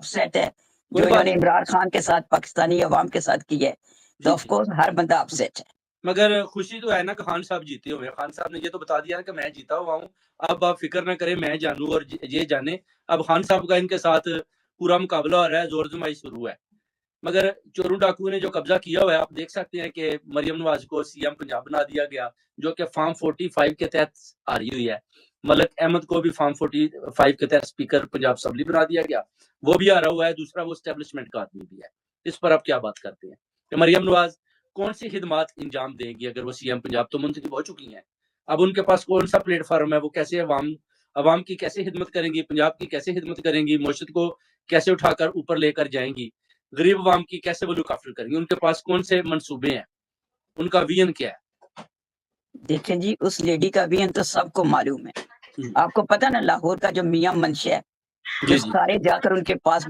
Upset ہے کوئی جو انہوں بات نے عمران خان کے ساتھ پاکستانی عوام کے ساتھ کی ہے، تو آف کورس ہر بندہ اپسیٹ ہے۔ مگر خوشی تو ہے نا کہ خان صاحب جیتے ہوئے ہیں، خان صاحب نے یہ تو بتا دیا نا کہ میں جیتا ہوا ہوں، اب آپ فکر نہ کریں، میں جانوں اور یہ جانے، اب خان صاحب کا ان کے ساتھ پورا مقابلہ ہو رہا ہے، زور زمائی شروع ہے۔ مگر چوروں ڈاکو نے جو قبضہ کیا ہوا ہے، آپ دیکھ سکتے ہیں کہ مریم نواز کو سی ایم پنجاب بنا دیا گیا، جو کہ فارم 45 کے تحت آ رہی ہوئی ہے۔ ملک احمد کو بھی فارم 45 کے تحت اسپیکر پنجاب اسمبلی بنا دیا گیا، وہ بھی آ رہا ہوا ہے۔ دوسرا وہ اسٹیبلشمنٹ کا آدمی بھی ہے۔ اس پر آپ کیا بات کرتے ہیں کہ مریم نواز کون سی خدمات انجام دیں گی اگر وہ سی ایم پنجاب تو منتخب ہو چکی ہیں؟ اب ان کے پاس کون سا پلیٹ فارم ہے؟ وہ کیسے عوام کی کیسے خدمت کریں گی، پنجاب کی کیسے خدمت کریں گی، معیشت کو کیسے اٹھا کر اوپر لے کر جائیں گی، غریب عوام کی کیسے وہ لک آفٹر کریں گی؟ ان کے پاس کون سے منصوبے ہیں؟ ان کا ویژن کیا ہے؟ دیکھیں جی، اس لیڈی کا ویژن تو سب کو معلوم ہے۔ آپ کو پتہ نا لاہور کا جو میاں منشا ہے، جو جی جی سارے جا کر ان کے پاس